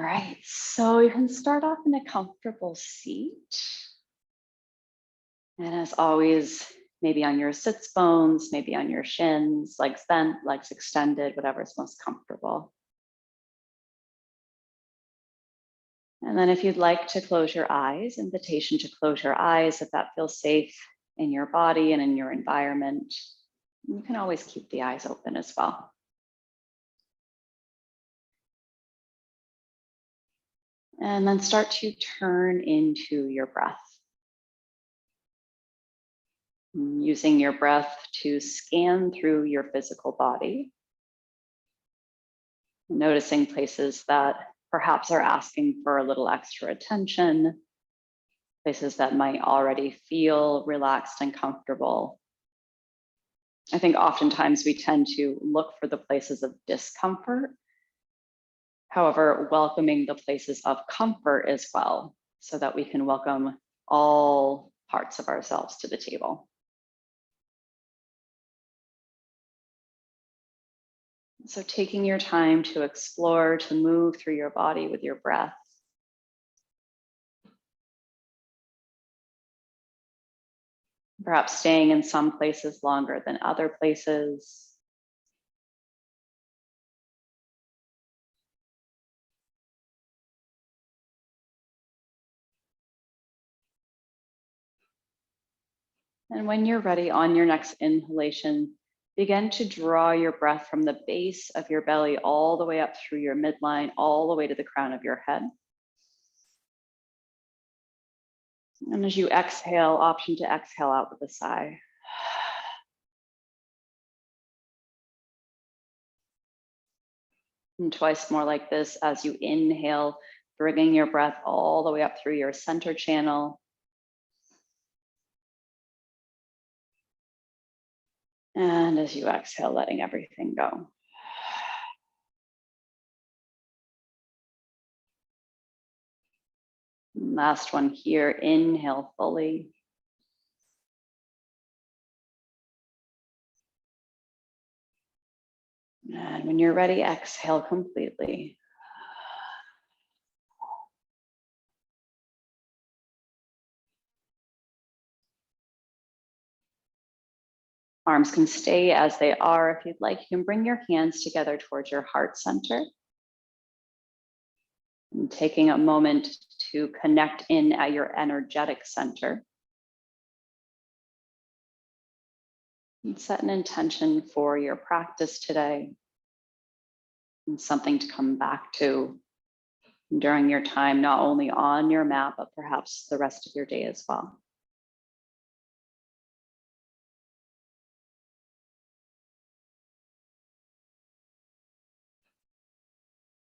right, so you can start off in a comfortable seat. And as always, maybe on your sits bones, maybe on your shins, legs bent, legs extended, whatever is most comfortable. And then if you'd like to close your eyes, invitation to close your eyes if that feels safe in your body and in your environment. You can always keep the eyes open as well. And then start to turn into your breath. Using your breath to scan through your physical body. Noticing places that perhaps are asking for a little extra attention, places that might already feel relaxed and comfortable. I think oftentimes we tend to look for the places of discomfort. However, welcoming the places of comfort as well, so that we can welcome all parts of ourselves to the table. So taking your time to explore, to move through your body with your breath. Perhaps staying in some places longer than other places. And when you're ready, on your next inhalation, begin to draw your breath from the base of your belly all the way up through your midline, all the way to the crown of your head. And as you exhale, option to exhale out with a sigh. And twice more like this as you inhale, bringing your breath all the way up through your center channel. And as you exhale, letting everything go. Last one here, inhale fully. And when you're ready, exhale completely. Arms can stay as they are. If you'd like, you can bring your hands together towards your heart center. And taking a moment to connect in at your energetic center. And set an intention for your practice today. And something to come back to during your time, not only on your mat, but perhaps the rest of your day as well.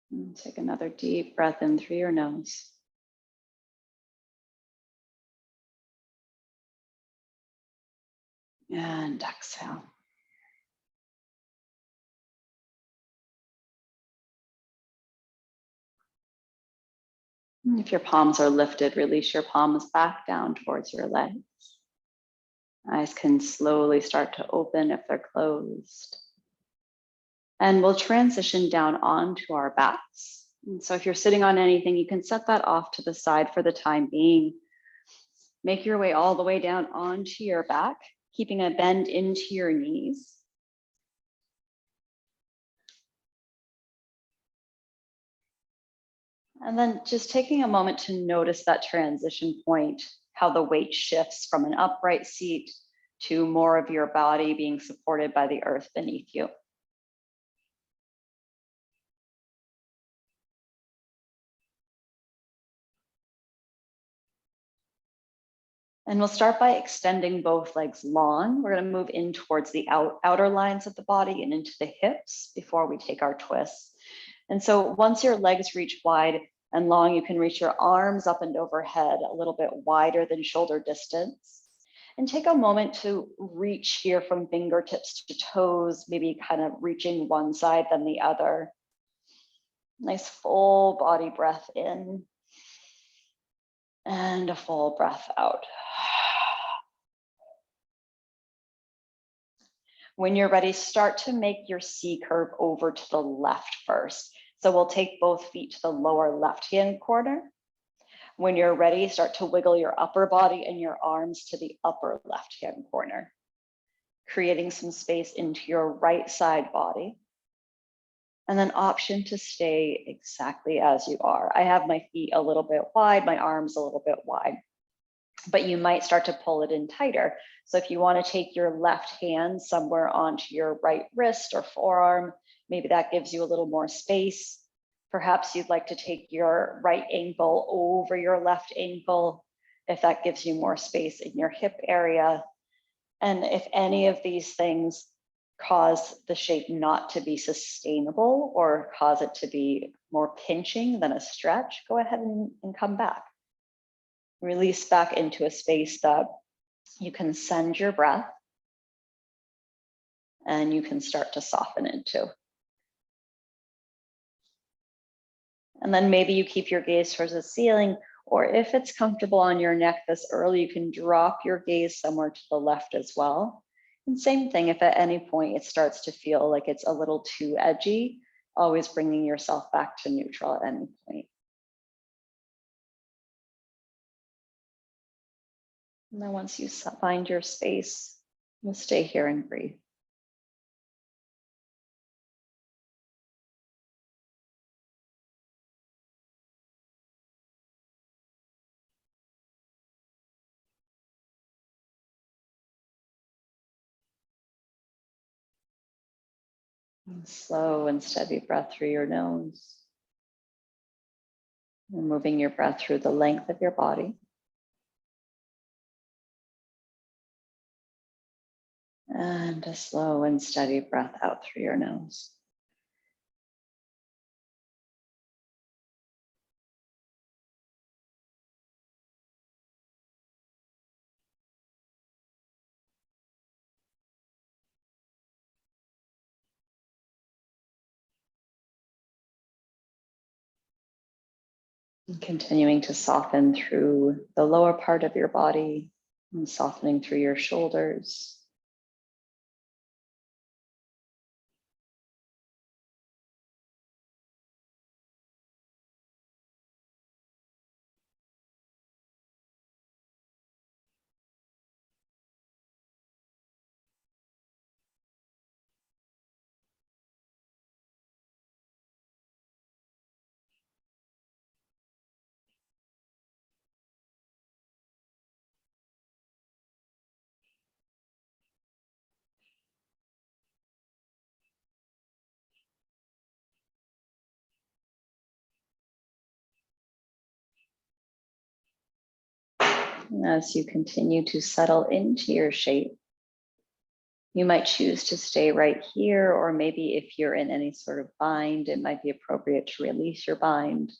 And take another deep breath in through your nose. And exhale. If your palms are lifted, release your palms back down towards your legs. Eyes can slowly start to open if they're closed. And we'll transition down onto our backs. And so if you're sitting on anything, you can set that off to the side for the time being. Make your way all the way down onto your back, keeping a bend into your knees. And then just taking a moment to notice that transition point, how the weight shifts from an upright seat to more of your body being supported by the earth beneath you. And we'll start by extending both legs long. We're going to move in towards the outer lines of the body and into the hips before we take our twists. And so once your legs reach wide and long, you can reach your arms up and overhead a little bit wider than shoulder distance. And take a moment to reach here from fingertips to toes, maybe kind of reaching one side then the other. Nice full body breath in. And a full breath out. When you're ready, start to make your C curve over to the left first. So we'll take both feet to the lower left-hand corner. When you're ready, start to wiggle your upper body and your arms to the upper left-hand corner, creating some space into your right side body. And then option to stay exactly as you are. I have my feet a little bit wide, my arms a little bit wide, but you might start to pull it in tighter. So if you want to take your left hand somewhere onto your right wrist or forearm, maybe that gives you a little more space. Perhaps you'd like to take your right ankle over your left ankle, if that gives you more space in your hip area. And if any of these things cause the shape not to be sustainable or cause it to be more pinching than a stretch, go ahead and come back. Release back into a space that you can send your breath and you can start to soften into. And then maybe you keep your gaze towards the ceiling, or if it's comfortable on your neck this early, you can drop your gaze somewhere to the left as well. And same thing, if at any point it starts to feel like it's a little too edgy, always bringing yourself back to neutral at any point. And then once you find your space, you'll stay here and breathe. And slow and steady breath through your nose. And moving your breath through the length of your body. And a slow and steady breath out through your nose. And continuing to soften through the lower part of your body and softening through your shoulders. And as you continue to settle into your shape, you might choose to stay right here, or maybe if you're in any sort of bind, it might be appropriate to release your bind.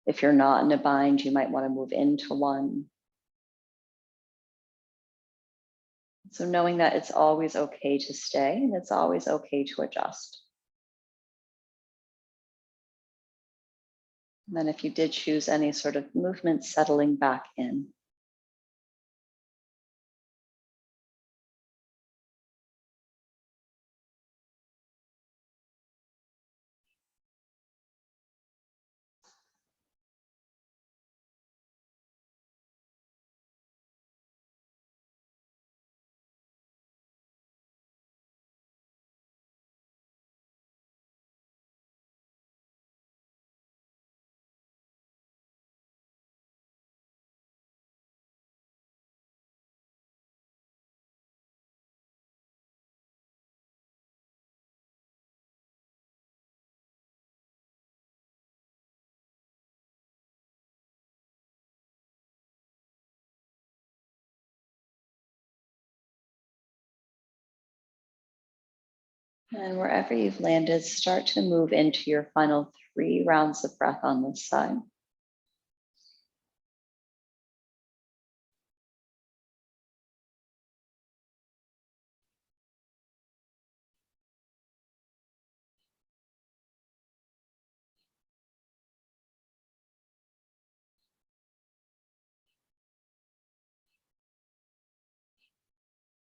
If you're not in a bind, you might want to move into one. So knowing that it's always okay to stay and it's always okay to adjust. And then if you did choose any sort of movement, settling back in. And wherever you've landed, start to move into your final 3 rounds of breath on this side.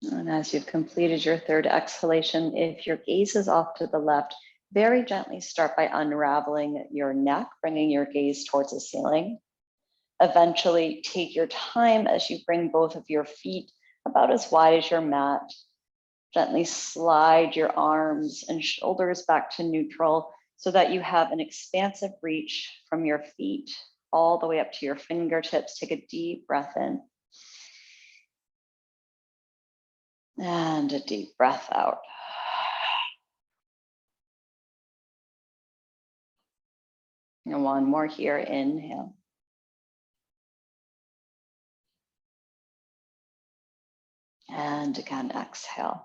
And as you've completed your 3rd exhalation, if your gaze is off to the left, very gently start by unraveling your neck, bringing your gaze towards the ceiling. Eventually, take your time as you bring both of your feet about as wide as your mat. Gently slide your arms and shoulders back to neutral so that you have an expansive reach from your feet all the way up to your fingertips. Take a deep breath in. And a deep breath out. And one more here, inhale. And again, exhale.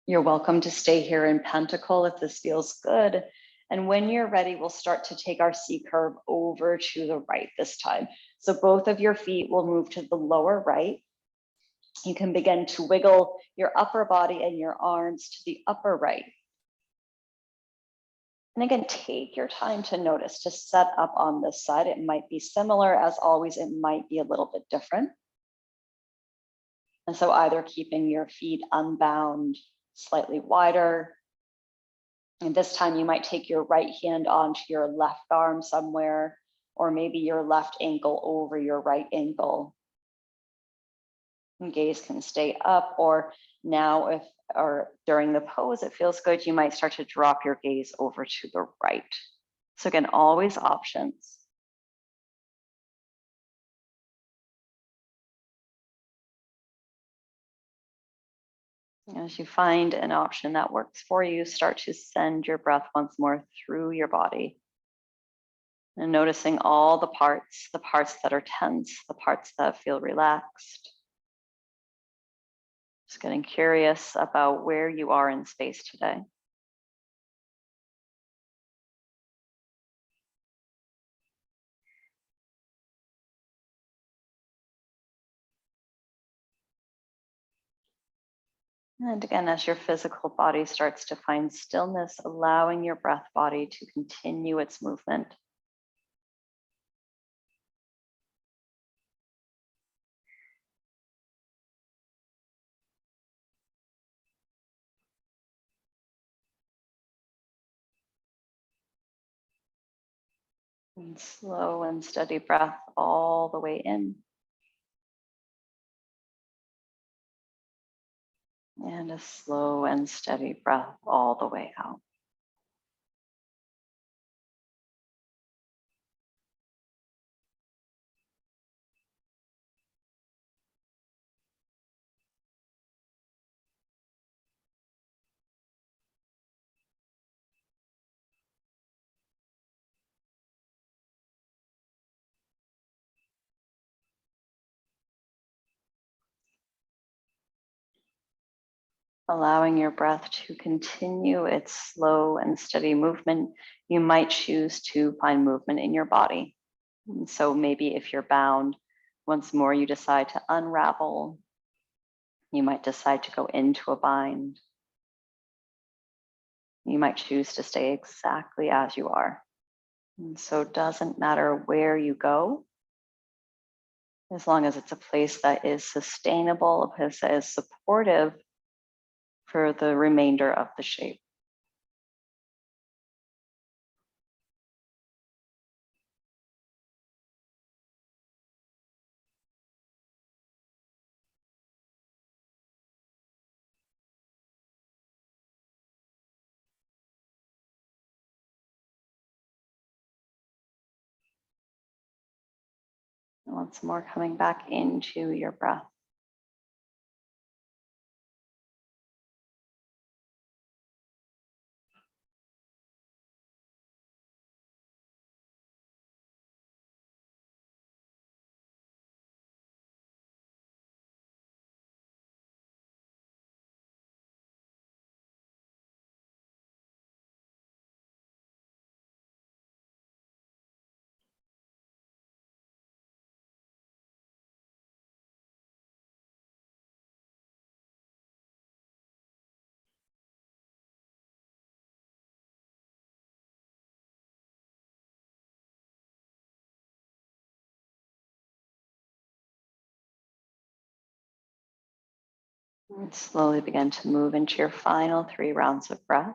You're welcome to stay here in Pentacle if this feels good. And when you're ready, we'll start to take our C curve over to the right this time. So both of your feet will move to the lower right. You can begin to wiggle your upper body and your arms to the upper right. And again, take your time to notice, to set up on this side. It might be similar, as always, it might be a little bit different. And so either keeping your feet unbound, slightly wider. And this time you might take your right hand onto your left arm somewhere, or maybe your left ankle over your right ankle. And gaze can stay up, or now or during the pose, it feels good, you might start to drop your gaze over to the right. So again, always options. As you find an option that works for you, start to send your breath once more through your body. And noticing all the parts that are tense, the parts that feel relaxed. Just getting curious about where you are in space today. And again, as your physical body starts to find stillness, allowing your breath body to continue its movement. And slow and steady breath all the way in. And a slow and steady breath all the way out. Allowing your breath to continue its slow and steady movement. You might choose to find movement in your body. And so maybe if you're bound, once more you decide to unravel. You might decide to go into a bind. You might choose to stay exactly as you are. And so it doesn't matter where you go, as long as it's a place that is sustainable, a place that is supportive for the remainder of the shape. Once more, coming back into your breath. And slowly begin to move into your final 3 rounds of breath.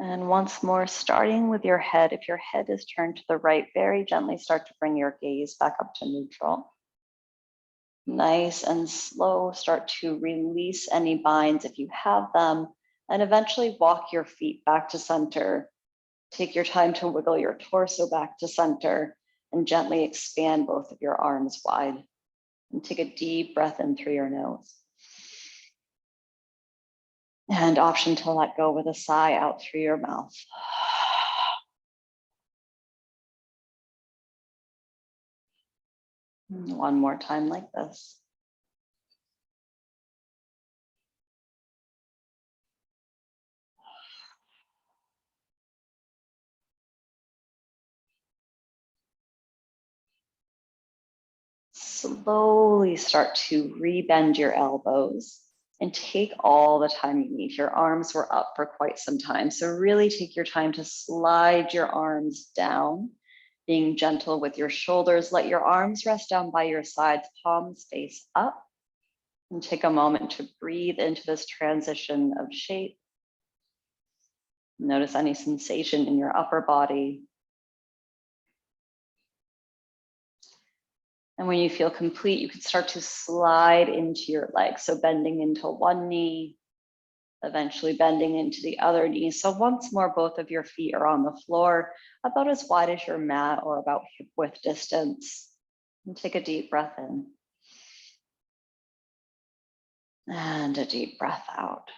And once more, starting with your head, if your head is turned to the right, very gently start to bring your gaze back up to neutral. Nice and slow, start to release any binds if you have them, and eventually walk your feet back to center. Take your time to wiggle your torso back to center and gently expand both of your arms wide. And take a deep breath in through your nose. And option to let go with a sigh out through your mouth. One more time like this. Slowly start to rebend your elbows and take all the time you need. Your arms were up for quite some time. So really take your time to slide your arms down, being gentle with your shoulders. Let your arms rest down by your sides, palms face up. And take a moment to breathe into this transition of shape. Notice any sensation in your upper body. And when you feel complete, you can start to slide into your legs. So bending into one knee, eventually bending into the other knee. So once more, both of your feet are on the floor, about as wide as your mat or about hip width distance. And take a deep breath in. And a deep breath out.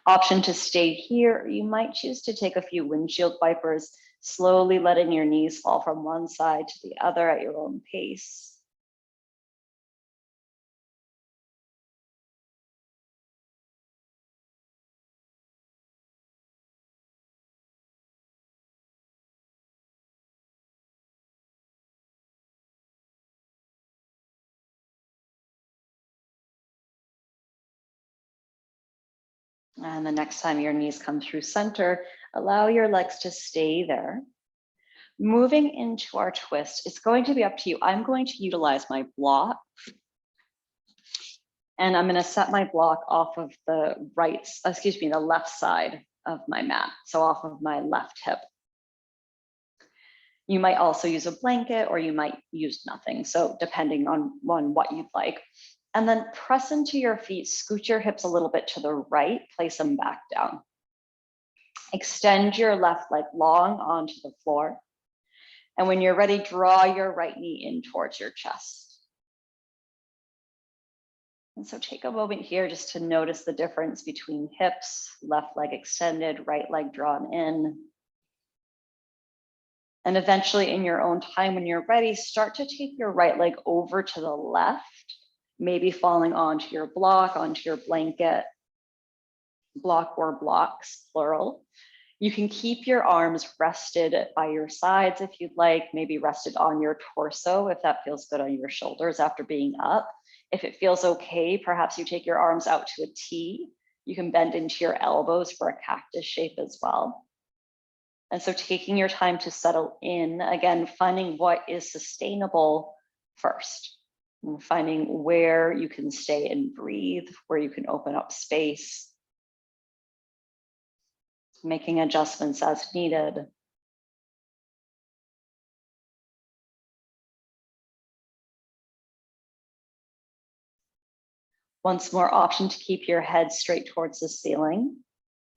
Option to stay here. You might choose to take a few windshield wipers, slowly letting your knees fall from one side to the other at your own pace. And the next time your knees come through center, allow your legs to stay there. Moving into our twist, it's going to be up to you. I'm going to utilize my block. And I'm going to set my block off of the the left side of my mat. So off of my left hip. You might also use a blanket or you might use nothing. So depending on what you'd like. And then press into your feet, scoot your hips a little bit to the right, place them back down. Extend your left leg long onto the floor. And when you're ready, draw your right knee in towards your chest. And so take a moment here just to notice the difference between hips, left leg extended, right leg drawn in. And eventually in your own time, when you're ready, start to take your right leg over to the left, maybe falling onto your block, onto your blanket, block or blocks, plural. You can keep your arms rested by your sides if you'd like, maybe rested on your torso if that feels good on your shoulders after being up. If it feels okay, perhaps you take your arms out to a T. You can bend into your elbows for a cactus shape as well. And so taking your time to settle in, again, finding what is sustainable first, and finding where you can stay and breathe, where you can open up space, making adjustments as needed. Once more, option to keep your head straight towards the ceiling.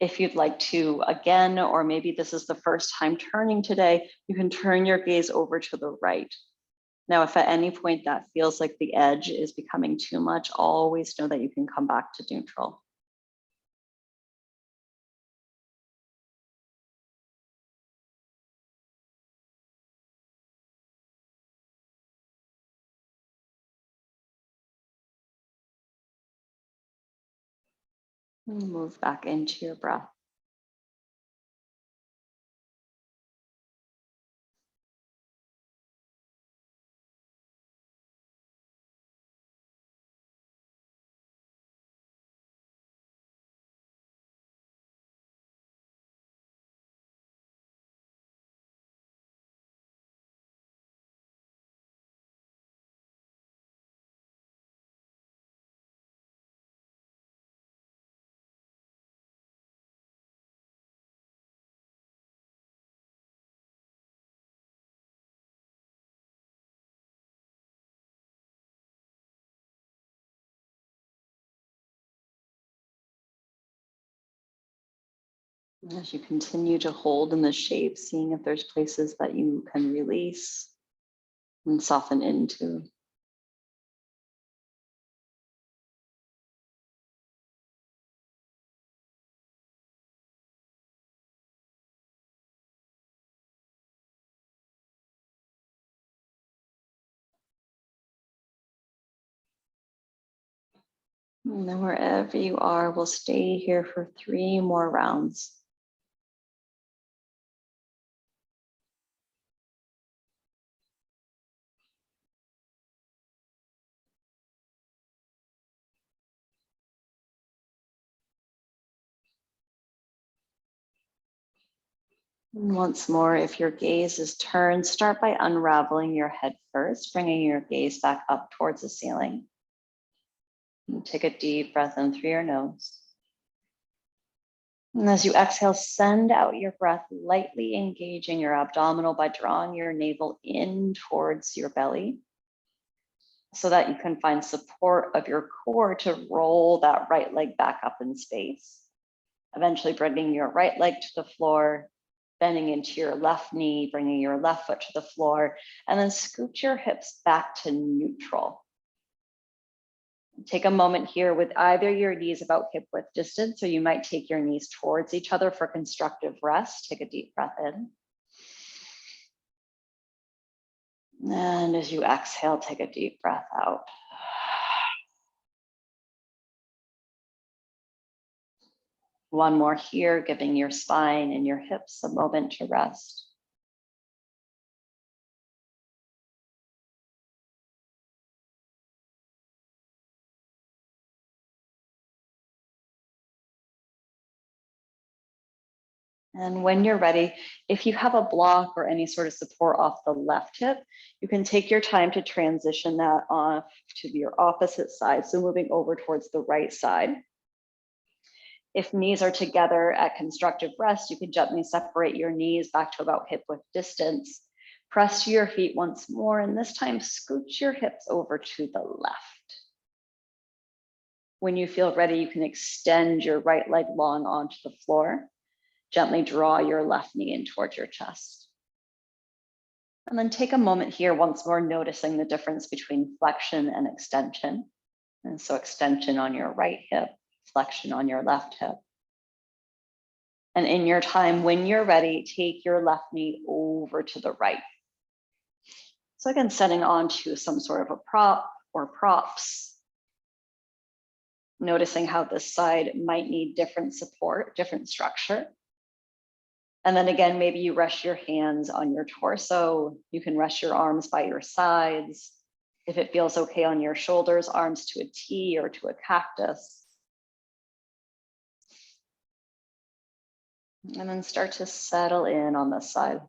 If you'd like to, again, or maybe this is the first time turning today, you can turn your gaze over to the right. Now, if at any point that feels like the edge is becoming too much, always know that you can come back to neutral. And move back into your breath. As you continue to hold in the shape, seeing if there's places that you can release and soften into. And then wherever you are, we'll stay here for 3 more rounds. And once more, if your gaze is turned, start by unraveling your head first, bringing your gaze back up towards the ceiling. And take a deep breath in through your nose. And as you exhale, send out your breath, lightly engaging your abdominal by drawing your navel in towards your belly so that you can find support of your core to roll that right leg back up in space. Eventually bringing your right leg to the floor, bending into your left knee, bringing your left foot to the floor, and then scoot your hips back to neutral. Take a moment here with either your knees about hip width distance, or you might take your knees towards each other for constructive rest. Take a deep breath in. And as you exhale, take a deep breath out. One more here, giving your spine and your hips a moment to rest. And when you're ready, if you have a block or any sort of support off the left hip, you can take your time to transition that off to your opposite side. So moving over towards the right side. If knees are together at constructive rest, you can gently separate your knees back to about hip width distance. Press to your feet once more, and this time scoot your hips over to the left. When you feel ready, you can extend your right leg long onto the floor. Gently draw your left knee in towards your chest. And then take a moment here once more, noticing the difference between flexion and extension. And so extension on your right hip, flexion on your left hip. And in your time, when you're ready, take your left knee over to the right. So again, setting onto some sort of a prop or props. Noticing how this side might need different support, different structure. And then again, maybe you rest your hands on your torso. You can rest your arms by your sides. If it feels okay on your shoulders, arms to a T or to a cactus. And then start to settle in on this side.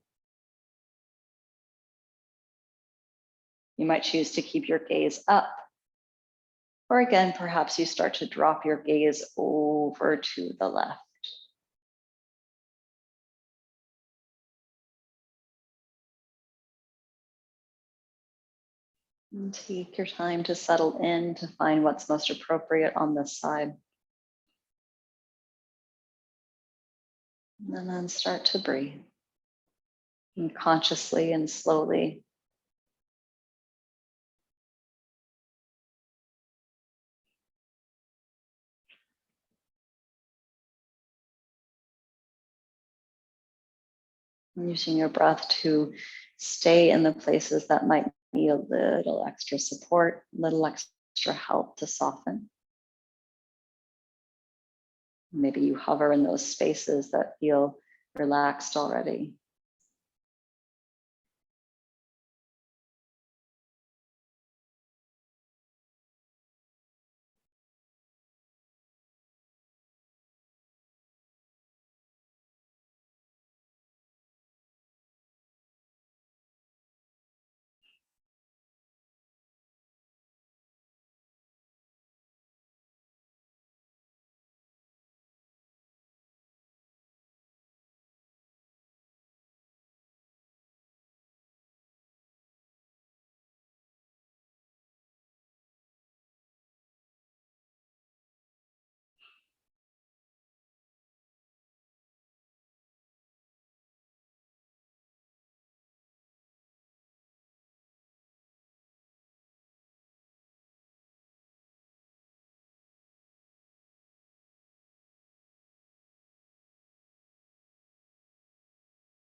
You might choose to keep your gaze up. Or again, perhaps you start to drop your gaze over to the left. And take your time to settle in to find what's most appropriate on this side. And then start to breathe. And consciously and slowly. Using your breath to stay in the places that might need a little extra support, a little extra help to soften. Maybe you hover in those spaces that feel relaxed already.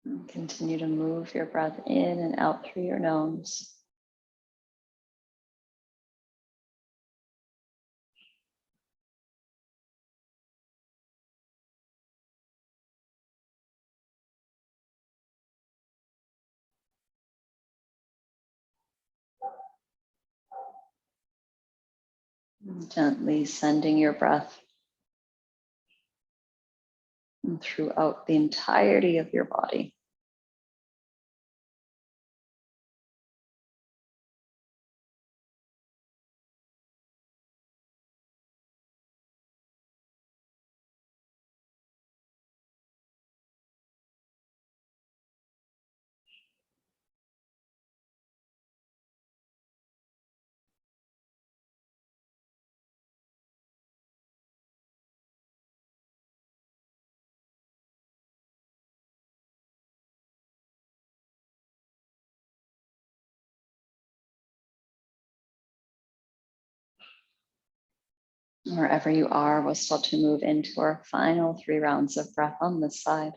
And continue to move your breath in and out through your nose. Gently sending your breath throughout the entirety of your body. Wherever you are, we'll start to move into our final 3 rounds of breath on this side.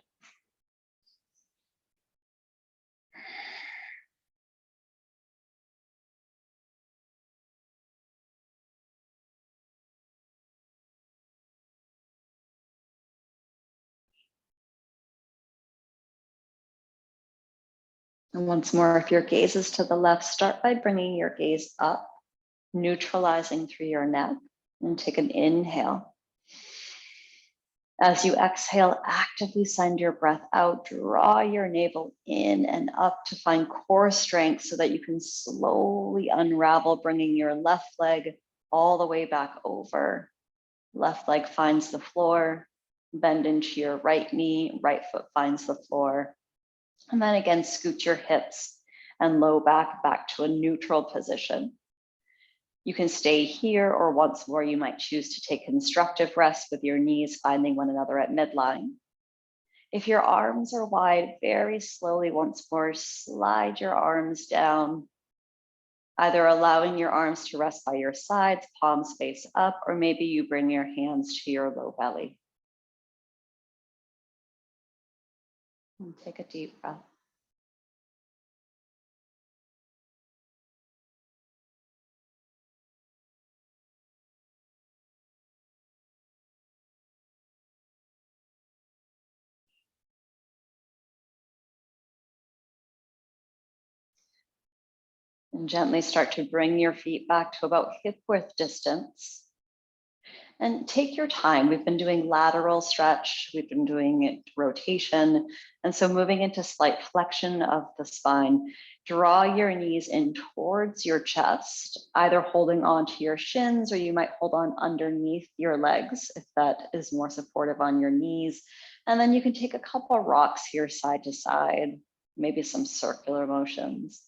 And once more, if your gaze is to the left, start by bringing your gaze up, neutralizing through your neck, and take an inhale. As you exhale, actively send your breath out, draw your navel in and up to find core strength so that you can slowly unravel, bringing your left leg all the way back over. Left leg finds the floor, bend into your right knee, right foot finds the floor. And then again, scoot your hips and low back to a neutral position. You can stay here, or once more, you might choose to take constructive rest with your knees finding one another at midline. If your arms are wide, very slowly once more, slide your arms down, either allowing your arms to rest by your sides, palms face up, or maybe you bring your hands to your low belly. And take a deep breath. And gently start to bring your feet back to about hip width distance. And take your time. We've been doing lateral stretch, we've been doing rotation. And so moving into slight flexion of the spine, draw your knees in towards your chest, either holding onto your shins, or you might hold on underneath your legs if that is more supportive on your knees. And then you can take a couple of rocks here side to side, maybe some circular motions.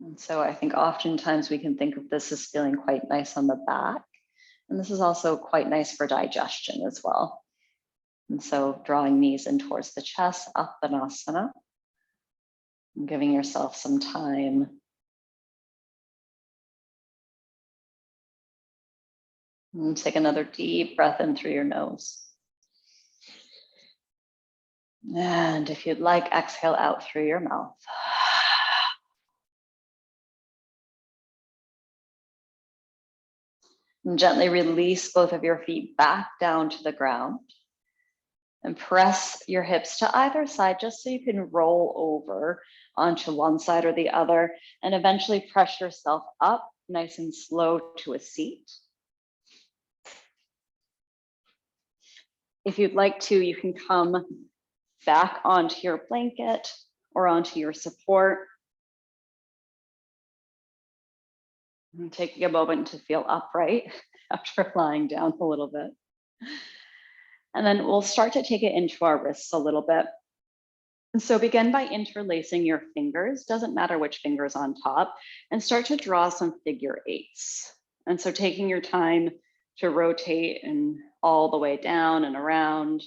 And so I think oftentimes we can think of this as feeling quite nice on the back. And this is also quite nice for digestion as well. And so drawing knees in towards the chest, Uttanasana, and giving yourself some time. And take another deep breath in through your nose. And if you'd like, exhale out through your mouth. And gently release both of your feet back down to the ground. And press your hips to either side just so you can roll over onto one side or the other, and eventually press yourself up nice and slow to a seat. If you'd like to, you can come back onto your blanket or onto your support. And taking a moment to feel upright after lying down a little bit. And then we'll start to take it into our wrists a little bit. And so begin by interlacing your fingers, doesn't matter which finger's on top, and start to draw some figure eights. And so taking your time to rotate and all the way down and around.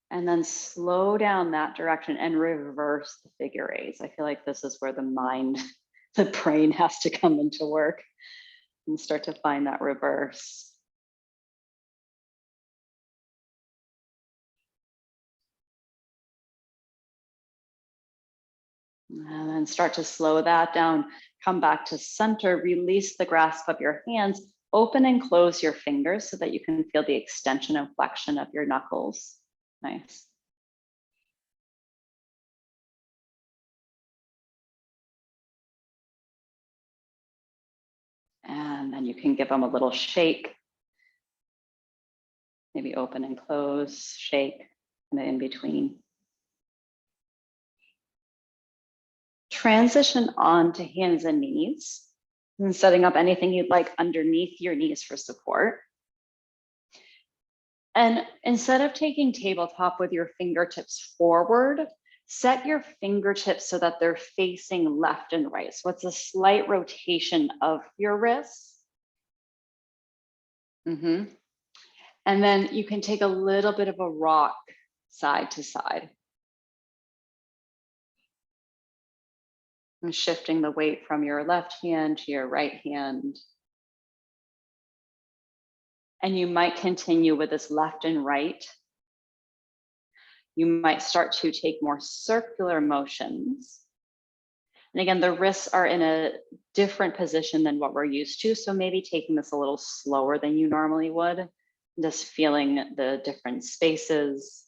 And then slow down that direction and reverse the figure eights. I feel like this is where the mind, the brain has to come into work and start to find that reverse. And then start to slow that down. Come back to center, release the grasp of your hands, open and close your fingers so that you can feel the extension and flexion of your knuckles. Nice. And then you can give them a little shake. Maybe open and close, shake, and in between. Transition on to hands and knees, and setting up anything you'd like underneath your knees for support. And instead of taking tabletop with your fingertips forward, set your fingertips so that they're facing left and right. So it's a slight rotation of your wrists. And then you can take a little bit of a rock side to side. And shifting the weight from your left hand to your right hand. And you might continue with this left and right. You might start to take more circular motions. And again, the wrists are in a different position than what we're used to. So maybe taking this a little slower than you normally would, just feeling the different spaces.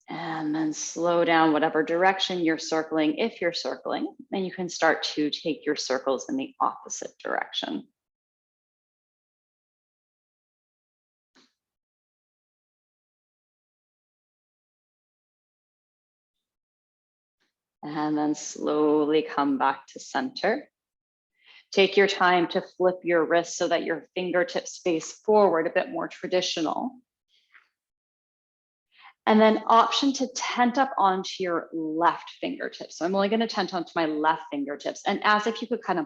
And then slow down whatever direction you're circling, if you're circling, and you can start to take your circles in the opposite direction. And then slowly come back to center. Take your time to flip your wrists so that your fingertips face forward, a bit more traditional. And then option to tent up onto your left fingertips. So I'm only going to tent onto my left fingertips. And as if you could kind of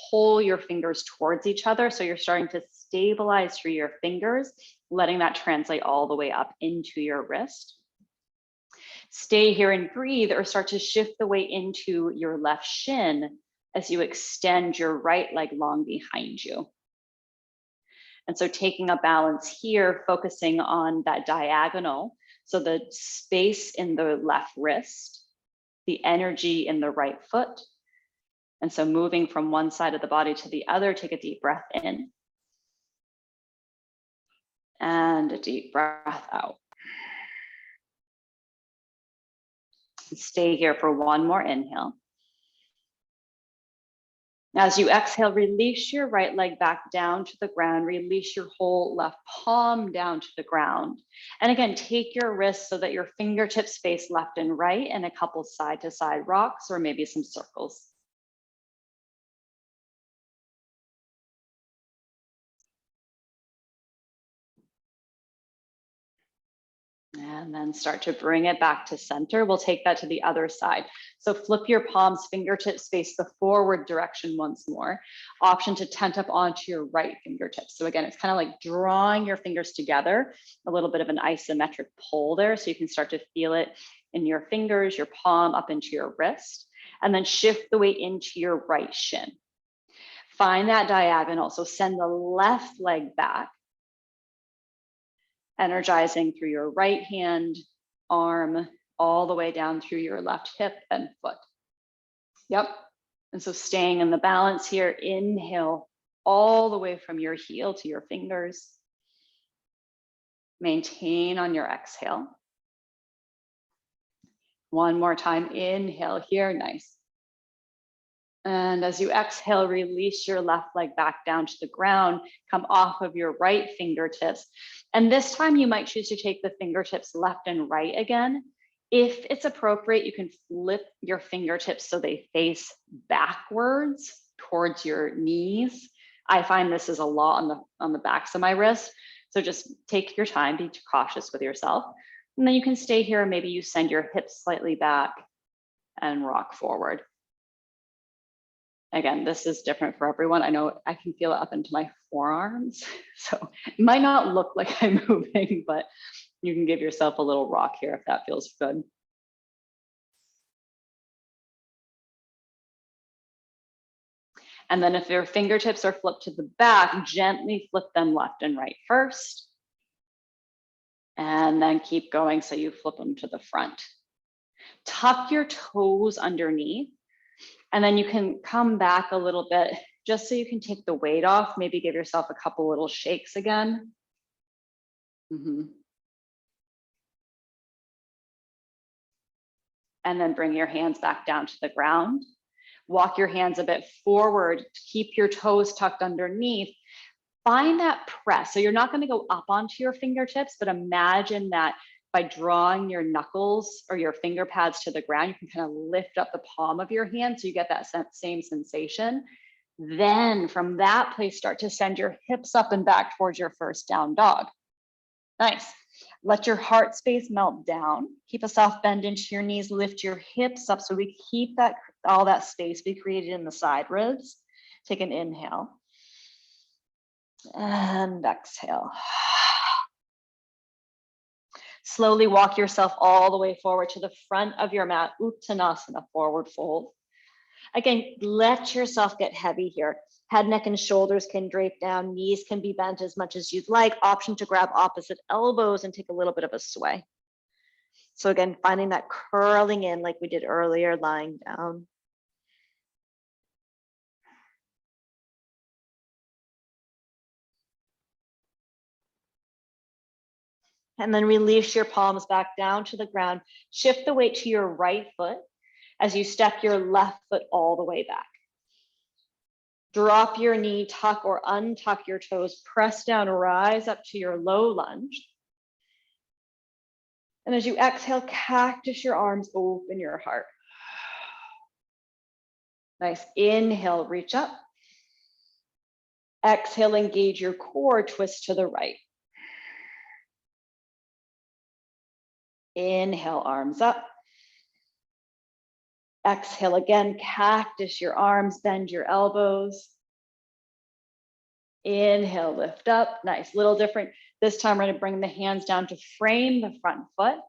pull your fingers towards each other. So you're starting to stabilize through your fingers, letting that translate all the way up into your wrist. Stay here and breathe, or start to shift the weight into your left shin as you extend your right leg long behind you. And so taking a balance here, focusing on that diagonal. So the space in the left wrist, the energy in the right foot. And so moving from one side of the body to the other, take a deep breath in. And a deep breath out. Stay here for one more inhale. As you exhale, release your right leg back down to the ground. Release your whole left palm down to the ground. And again, take your wrists so that your fingertips face left and right, and a couple side to side rocks, or maybe some circles. And then start to bring it back to center. We'll take that to the other side. So flip your palms, fingertips face the forward direction once more. Option to tent up onto your right fingertips. So again, it's kind of like drawing your fingers together, a little bit of an isometric pull there. So you can start to feel it in your fingers, your palm up into your wrist, and then shift the weight into your right shin. Find that diagonal. So send the left leg back, energizing through your right hand, arm, all the way down through your left hip and foot. Yep. And so staying in the balance here, inhale all the way from your heel to your fingers. Maintain on your exhale. One more time, inhale here, nice. And as you exhale, release your left leg back down to the ground, come off of your right fingertips. And this time you might choose to take the fingertips left and right again. If it's appropriate, you can flip your fingertips so they face backwards towards your knees. I find this is a lot on the backs of my wrist. So just take your time, be cautious with yourself. And then you can stay here, and maybe you send your hips slightly back and rock forward. Again, this is different for everyone. I know I can feel it up into my forearms. So it might not look like I'm moving, but you can give yourself a little rock here if that feels good. And then if your fingertips are flipped to the back, gently flip them left and right first. And then keep going so you flip them to the front. Tuck your toes underneath. And then you can come back a little bit just so you can take the weight off. Maybe give yourself a couple little shakes again. And then bring your hands back down to the ground. Walk your hands a bit forward. Keep your toes tucked underneath. Find that press. So you're not going to go up onto your fingertips, but imagine that by drawing your knuckles or your finger pads to the ground, you can kind of lift up the palm of your hand so you get that same sensation. Then from that place, start to send your hips up and back towards your first down dog. Nice. Let your heart space melt down. Keep a soft bend into your knees. Lift your hips up so we keep that all that space we created in the side ribs. Take an inhale. And exhale. Slowly walk yourself all the way forward to the front of your mat, Uttanasana, forward fold. Again, let yourself get heavy here. Head, neck, and shoulders can drape down. Knees can be bent as much as you'd like. Option to grab opposite elbows and take a little bit of a sway. So again, finding that curling in like we did earlier, lying down. And then release your palms back down to the ground. Shift the weight to your right foot as you step your left foot all the way back. Drop your knee, tuck or untuck your toes, press down, rise up to your low lunge. And as you exhale, cactus your arms, open your heart. Nice. Inhale, reach up. Exhale, engage your core, twist to the right. Inhale, arms up. Exhale again, cactus your arms, bend your elbows. Inhale, lift up. Nice, little different. This time we're gonna bring the hands down to frame the front foot.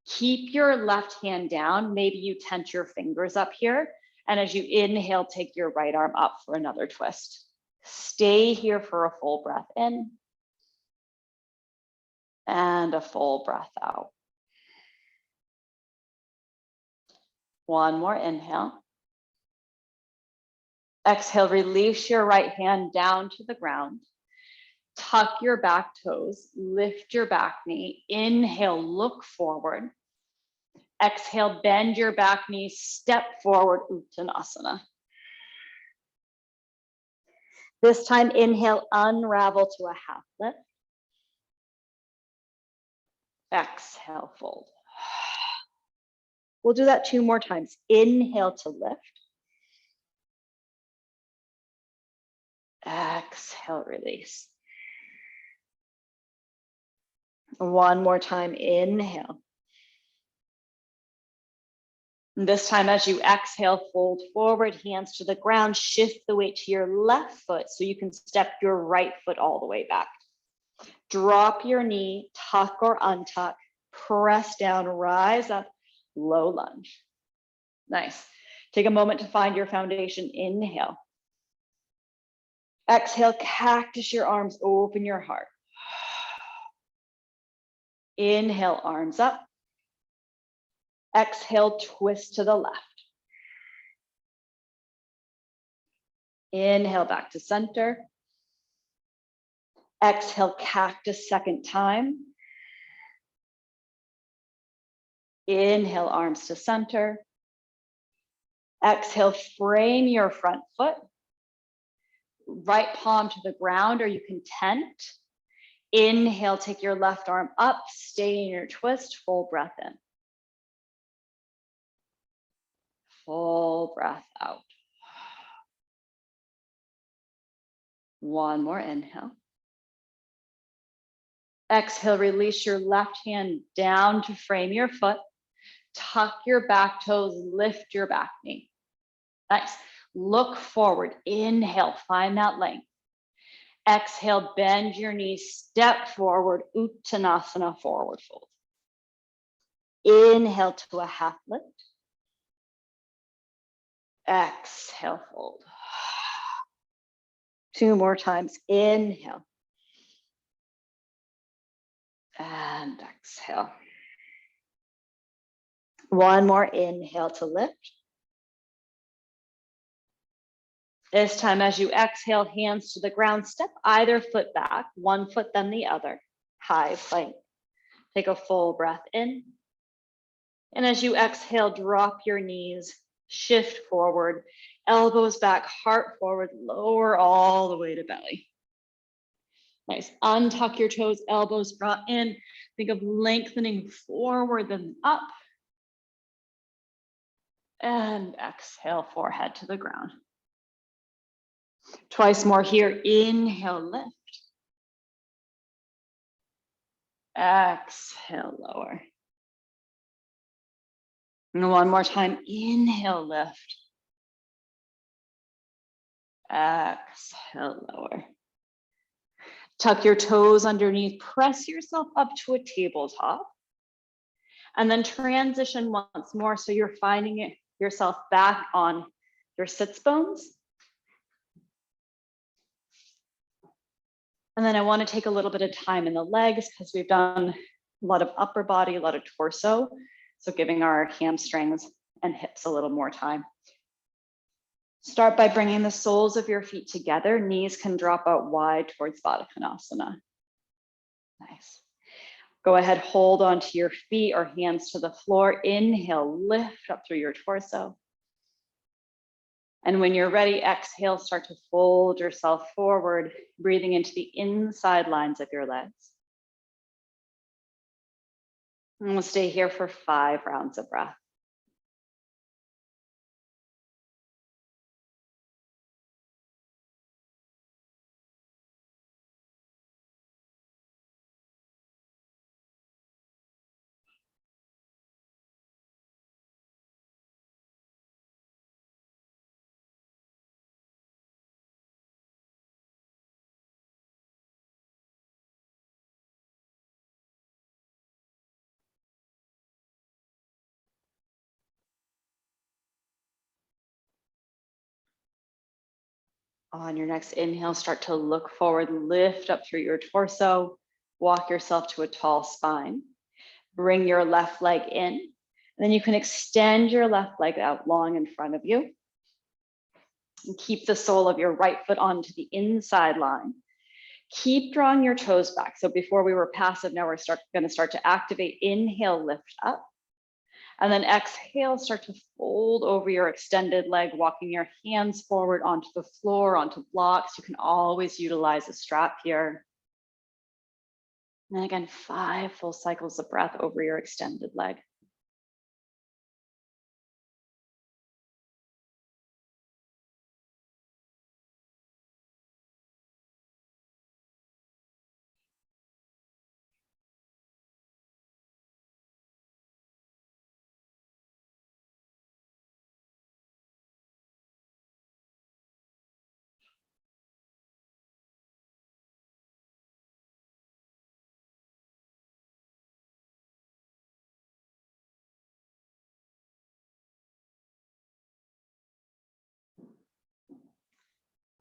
Keep your left hand down. Maybe you tent your fingers up here. And as you inhale, take your right arm up for another twist. Stay here for a full breath in. And a full breath out. One more inhale. Exhale, release your right hand down to the ground. Tuck your back toes, lift your back knee. Inhale, look forward. Exhale, bend your back knee, step forward, Uttanasana. This time, inhale, unravel to a half lift. Exhale, fold. We'll do that 2 more times. Inhale to lift. Exhale, release. One more time, inhale. And this time, as you exhale, fold forward, hands to the ground, shift the weight to your left foot so you can step your right foot all the way back. Drop your knee, tuck or untuck, press down, rise up, low lunge. Nice. Take a moment to find your foundation. Inhale. Exhale, cactus your arms, open your heart. Inhale, arms up. Exhale, twist to the left. Inhale, back to center. Exhale, cactus second time. Inhale, arms to center. Exhale, frame your front foot. Right palm to the ground, or you can tent. Inhale, take your left arm up, stay in your twist, full breath in. Full breath out. One more inhale. Exhale, release your left hand down to frame your foot. Tuck your back toes, lift your back knee. Nice. Look forward. Inhale, find that length. Exhale, bend your knees, step forward, Uttanasana, forward fold. Inhale to a half lift. Exhale, fold. Two more times. Inhale. And exhale. One more inhale to lift. This time, as you exhale, hands to the ground, step either foot back, one foot then the other, high plank. Take a full breath in. And as you exhale, drop your knees, shift forward, elbows back, heart forward, lower all the way to belly. Nice. Untuck your toes, elbows brought in. Think of lengthening forward, then up. And exhale, forehead to the ground. Twice more here. Inhale, lift. Exhale, lower. And one more time. Inhale, lift. Exhale, lower. Tuck your toes underneath. Press yourself up to a tabletop. And then transition once more. So you're finding yourself back on your sits bones. And then I want to take a little bit of time in the legs because we've done a lot of upper body, a lot of torso. So giving our hamstrings and hips a little more time. Start by bringing the soles of your feet together. Knees can drop out wide towards Badakanasana. Nice. Go ahead, hold onto your feet or hands to the floor. Inhale, lift up through your torso. And when you're ready, exhale, start to fold yourself forward, breathing into the inside lines of your legs. And we'll stay here for 5 rounds of breath. On your next inhale, start to look forward, lift up through your torso, walk yourself to a tall spine. Bring your left leg in, and then you can extend your left leg out long in front of you. And keep the sole of your right foot onto the inside line. Keep drawing your toes back. So before we were passive, now we're going to start to activate. Inhale, lift up. And then exhale, start to fold over your extended leg, walking your hands forward onto the floor, onto blocks. You can always utilize a strap here. And then again, 5 full cycles of breath over your extended leg.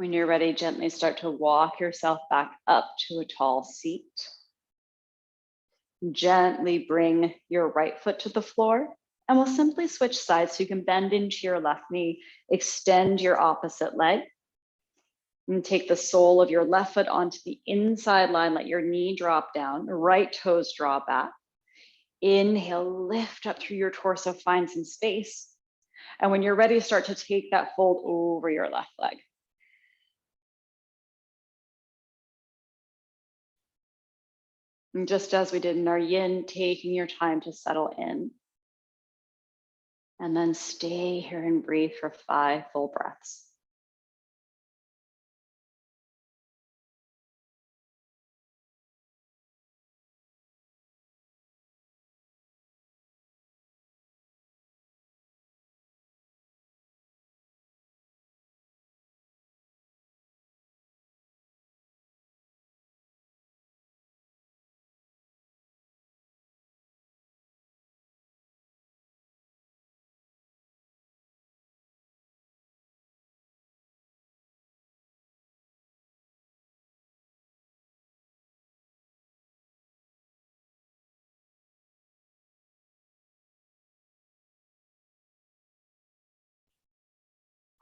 When you're ready, gently start to walk yourself back up to a tall seat. Gently bring your right foot to the floor, and we'll simply switch sides so you can bend into your left knee, extend your opposite leg, and take the sole of your left foot onto the inside line. Let your knee drop down, right toes draw back. Inhale, lift up through your torso, find some space. And when you're ready, start to take that fold over your left leg. And just as we did in our yin, taking your time to settle in. And then stay here and breathe for 5 full breaths.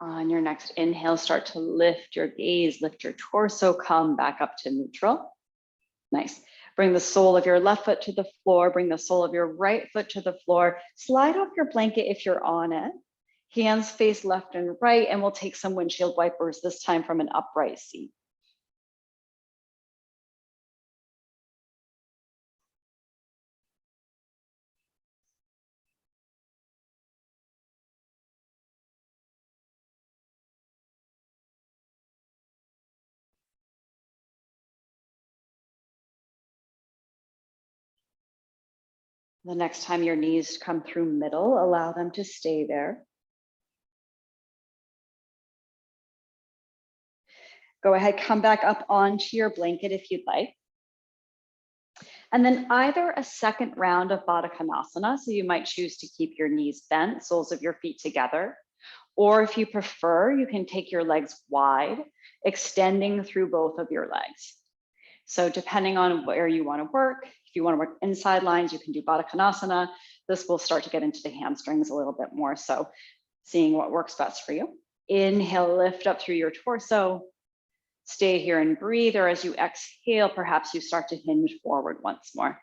On your next inhale, start to lift your gaze, lift your torso, come back up to neutral. Nice. Bring the sole of your left foot to the floor, bring the sole of your right foot to the floor. Slide off your blanket if you're on it. Hands face left and right, and we'll take some windshield wipers, this time from an upright seat. The next time your knees come through middle, allow them to stay there. Go ahead, come back up onto your blanket if you'd like. And then either a second round of Badakanasana, so you might choose to keep your knees bent, soles of your feet together. Or if you prefer, you can take your legs wide, extending through both of your legs. So depending on where you want to work, if you want to work inside lines, you can do Badakanasana. This will start to get into the hamstrings a little bit more. So seeing what works best for you. Inhale, lift up through your torso. Stay here and breathe, or as you exhale, perhaps you start to hinge forward once more.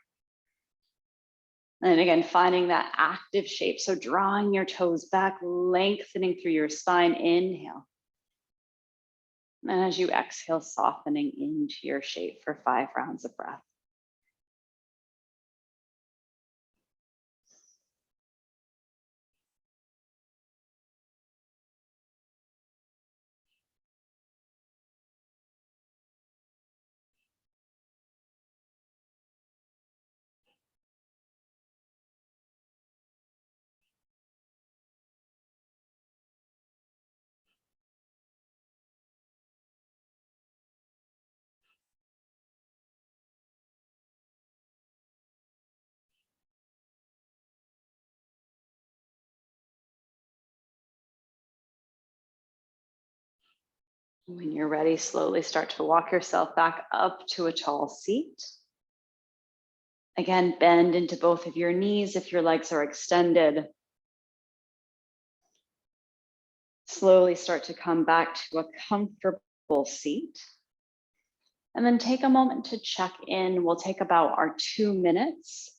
And again, finding that active shape. So drawing your toes back, lengthening through your spine, inhale. And as you exhale, softening into your shape for 5 rounds of breath. When you're ready, slowly start to walk yourself back up to a tall seat. Again, bend into both of your knees if your legs are extended. Slowly start to come back to a comfortable seat. And then take a moment to check in. We'll take about our 2 minutes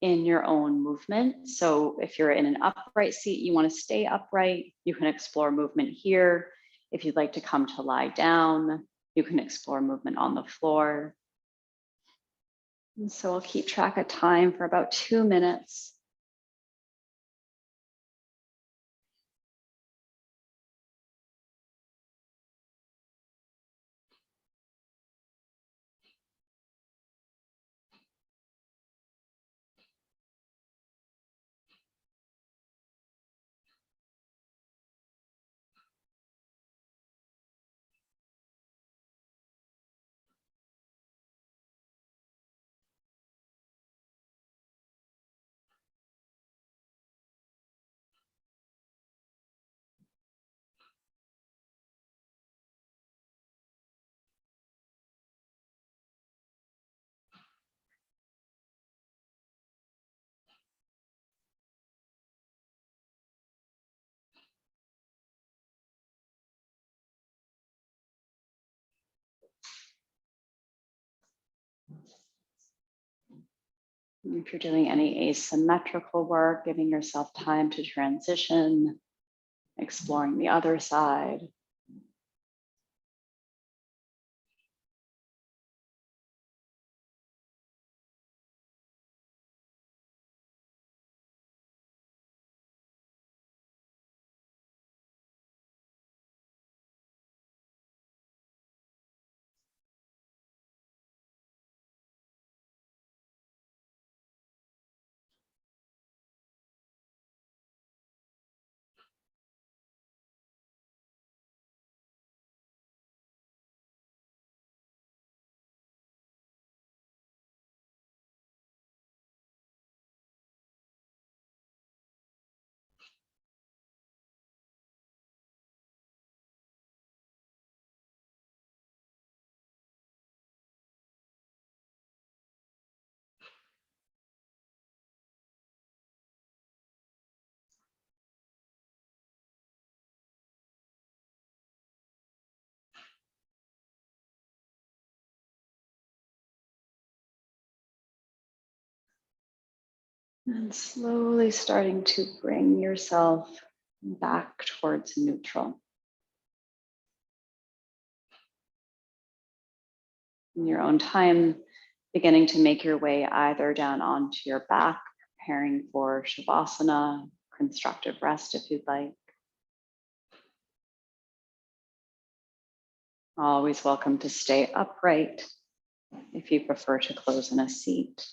in your own movement. So if you're in an upright seat, you want to stay upright, you can explore movement here. If you'd like to come to lie down, you can explore movement on the floor. And so I'll keep track of time for about 2 minutes. If you're doing any asymmetrical work, giving yourself time to transition, exploring the other side. And slowly starting to bring yourself back towards neutral. In your own time, beginning to make your way either down onto your back, preparing for Shavasana, constructive rest if you'd like. Always welcome to stay upright if you prefer to close in a seat.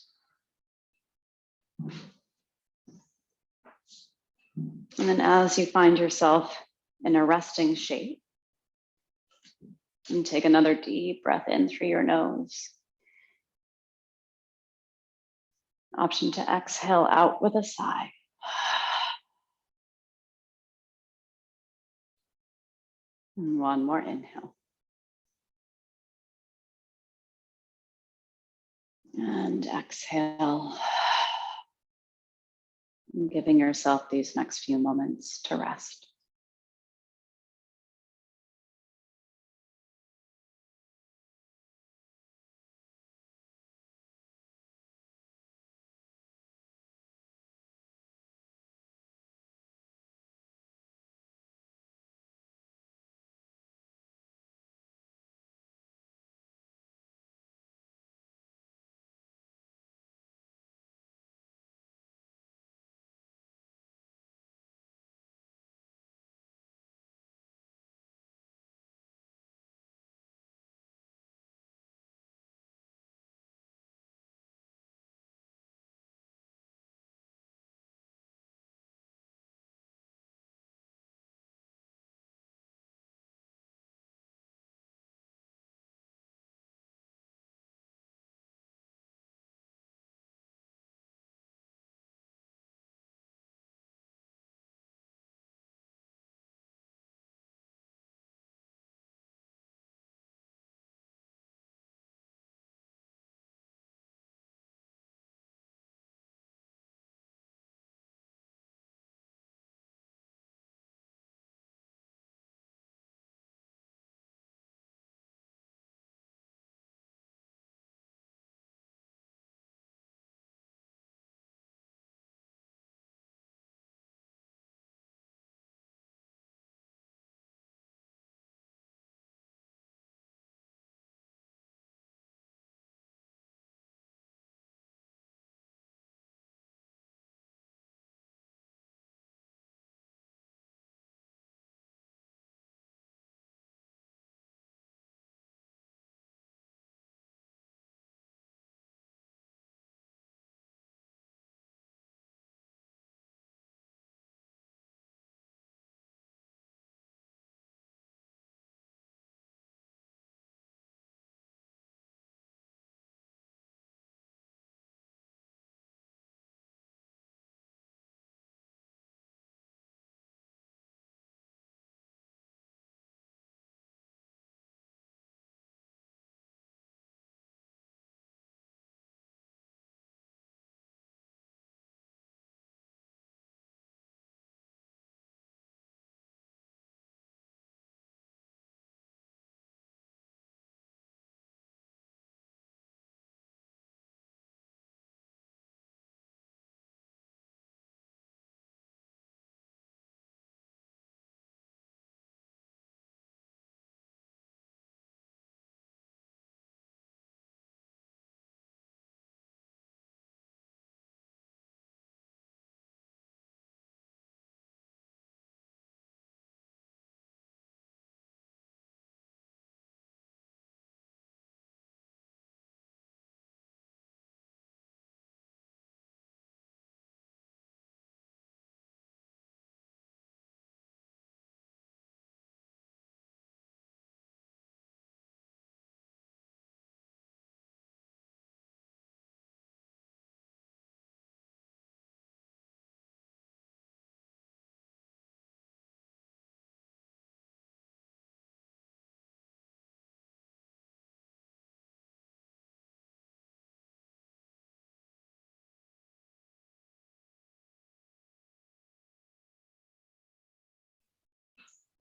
And then as you find yourself in a resting shape, and take another deep breath in through your nose. Option to exhale out with a sigh. And one more inhale. And exhale. And giving yourself these next few moments to rest.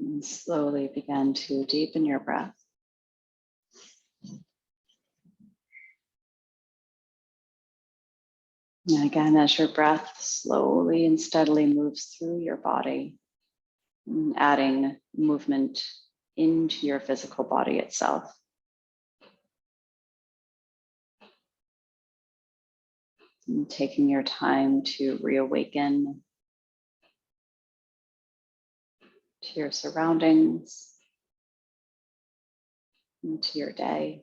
And slowly begin to deepen your breath. And again, as your breath slowly and steadily moves through your body, adding movement into your physical body itself. And taking your time to reawaken to your surroundings, and to your day.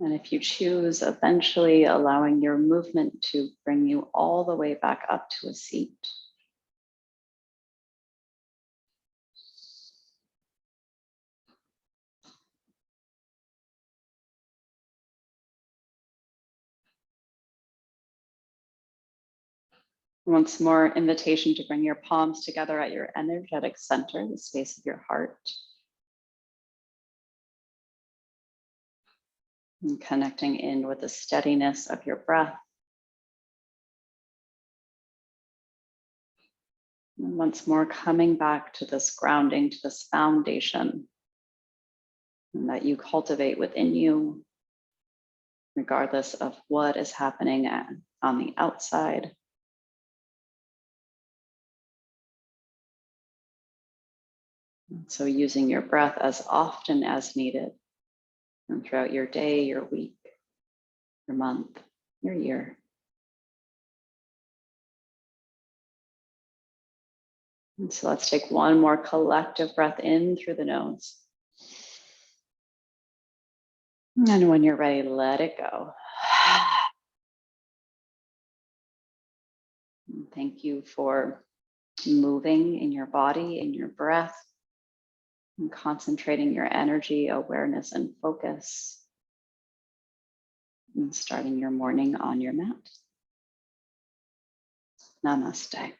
And if you choose, eventually allowing your movement to bring you all the way back up to a seat. Once more, invitation to bring your palms together at your energetic center, the space of your heart. And connecting in with the steadiness of your breath. And once more, coming back to this grounding, to this foundation that you cultivate within you, regardless of what is happening on the outside. So using your breath as often as needed, and throughout your day, your week, your month, your year. And so let's take one more collective breath in through the nose. And when you're ready, let it go. And thank you for moving in your body, in your breath, and concentrating your energy, awareness, and focus. And starting your morning on your mat. Namaste.